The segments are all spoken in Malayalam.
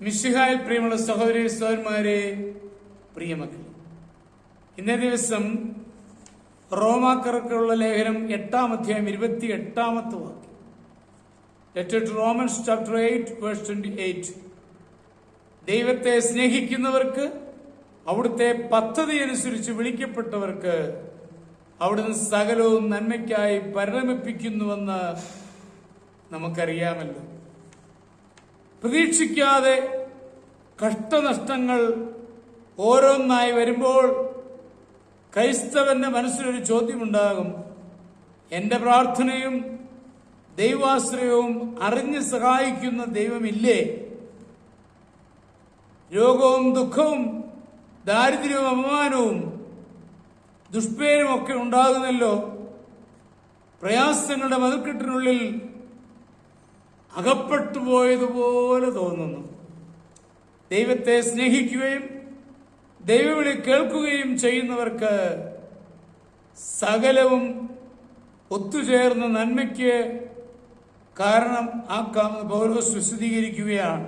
മിശിഹായിൽ പ്രിയമുള്ള സഹോദരി സഹോദരന്മാരെ, പ്രിയമക്കളെ, ഇന്നേ ദിവസം റോമാക്കാർക്കുള്ള ലേഖനം 8-ാം അധ്യായം 28-ാമത്തെ വാക്യം. Letter to Romans chapter 8 verse 28. ദൈവത്തെ സ്നേഹിക്കുന്നവർക്ക്, അവിടുത്തെ പദ്ധതി അനുസരിച്ച് വിളിക്കപ്പെട്ടവർക്ക് അവിടുന്ന് സകലവും നന്മയ്ക്കായി പരിണമിപ്പിക്കുന്നുവെന്ന് നമുക്കറിയാമല്ലോ. പ്രതീക്ഷിക്കാതെ കഷ്ടനഷ്ടങ്ങൾ ഓരോന്നായി വരുമ്പോൾ ക്രൈസ്തവന്റെ മനസ്സിലൊരു ചോദ്യമുണ്ടാകും: എന്റെ പ്രാർത്ഥനയും ദൈവാശ്രയവും അറിഞ്ഞ് സഹായിക്കുന്ന ദൈവമില്ലേ? രോഗവും ദുഃഖവും ദാരിദ്ര്യവും അപമാനവും ദുഷ്പേരും ഒക്കെ ഉണ്ടാകുന്നല്ലോ. പ്രയാസങ്ങളുടെ മതിൽക്കെട്ടിനുള്ളിൽ അകപ്പെട്ടു പോയതുപോലെ തോന്നുന്നു. ദൈവത്തെ സ്നേഹിക്കുകയും ദൈവവിളി കേൾക്കുകയും ചെയ്യുന്നവർക്ക് സകലവും ഒത്തുചേർന്ന നന്മയ്ക്ക് കാരണം ആക്കാമെന്ന് പൗലോസ് വിശദീകരിക്കുകയാണ്.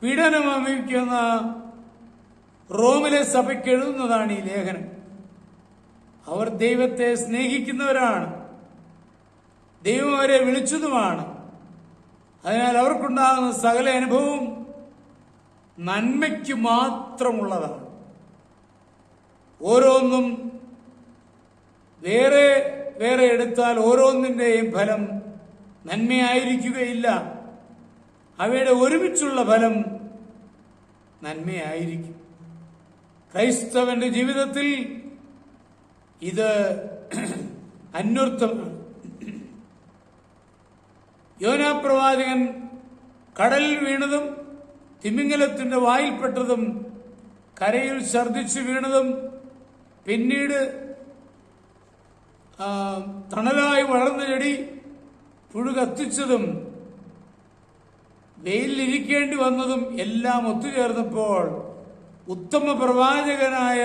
പീഡനം അനുഭവിക്കുന്ന റോമിലെ സഭയ്ക്ക് എഴുതുന്നതാണ് ഈ ലേഖനം. അവർ ദൈവത്തെ സ്നേഹിക്കുന്നവരാണ്, ദൈവം അവരെ വിളിച്ചതുമാണ്. അതിനാൽ അവർക്കുണ്ടാകുന്ന സകല അനുഭവവും നന്മയ്ക്ക് മാത്രമുള്ളതാണ്. ഓരോന്നും വേറെ വേറെ എടുത്താൽ ഓരോന്നിന്റെയും ഫലം നന്മയായിരിക്കുകയില്ല. അവയുടെ ഒരുമിച്ചുള്ള ഫലം നന്മയായിരിക്കും. ക്രൈസ്തവന്റെ ജീവിതത്തിൽ ഇത് അന്വർത്ഥമാണ്. യോനാ പ്രവാചകൻ കടലിൽ വീണതും തിമിംഗലത്തിന്റെ വായിൽപ്പെട്ടതും കരയിൽ ഛർദ്ദിച്ചു വീണതും പിന്നീട് തണലായി വളർന്ന ചെടി പുഴു കത്തിച്ചതും വെയിലിരിക്കേണ്ടി വന്നതും എല്ലാം ഒത്തുചേർന്നപ്പോൾ ഉത്തമ പ്രവാചകനായ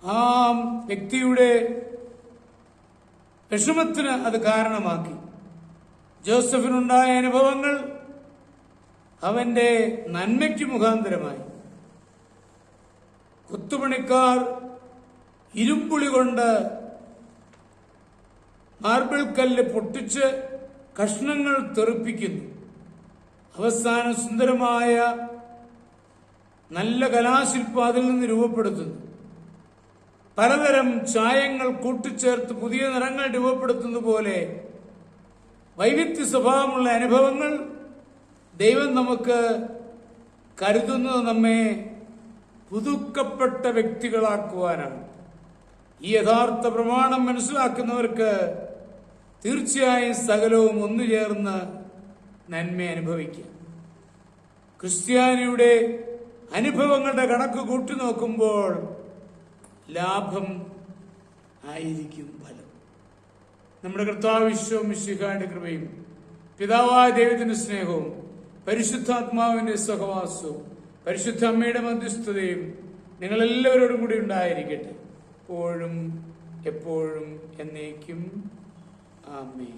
ആ വ്യക്തിയുടെ വിഷമത്തിന് അത് കാരണമാക്കി. ജോസഫിനുണ്ടായ അനുഭവങ്ങൾ അവന്റെ നന്മയ്ക്ക് മുഖാന്തരമായി. കൊത്തുപണിക്കാർ ഇരുമ്പുളി കൊണ്ട് മാർബിൾ കല്ല് പൊട്ടിച്ച് കഷ്ണങ്ങൾ തെറിപ്പിക്കുന്നു. അവസാനം സുന്ദരമായ നല്ല കലാശില്പം അതിൽ നിന്ന് രൂപപ്പെടുത്തുന്നു. പലതരം ചായങ്ങൾ കൂട്ടിച്ചേർത്ത് പുതിയ നിറങ്ങൾ രൂപപ്പെടുത്തുന്ന പോലെ വൈവിധ്യ സ്വഭാവമുള്ള അനുഭവങ്ങൾ ദൈവം നമുക്ക് കരുതുന്നത് നമ്മെ പുതുക്കപ്പെട്ട വ്യക്തികളാക്കുവാനാണ്. ഈ യഥാർത്ഥ പ്രമാണം മനസ്സിലാക്കുന്നവർക്ക് തീർച്ചയായും സകലവും ഒന്നുചേർന്ന് നന്മ അനുഭവിക്കാം. ക്രിസ്ത്യാനിയുടെ അനുഭവങ്ങളുടെ കണക്ക് കൂട്ടി നോക്കുമ്പോൾ ലാഭം ആയിരിക്കും ഫലം. നമ്മുടെ കർത്താവ് ഈശോ മിശിഹായുടെ കൃപയും പിതാവായ ദൈവത്തിന്റെ സ്നേഹവും പരിശുദ്ധാത്മാവിന്റെ സഹവാസവും പരിശുദ്ധ അമ്മയുടെ മധ്യസ്ഥതയും നിങ്ങളെല്ലാവരോടും കൂടി ഉണ്ടായിരിക്കട്ടെ, എപ്പോഴും എപ്പോഴും എന്നേക്കും. ആമേൻ.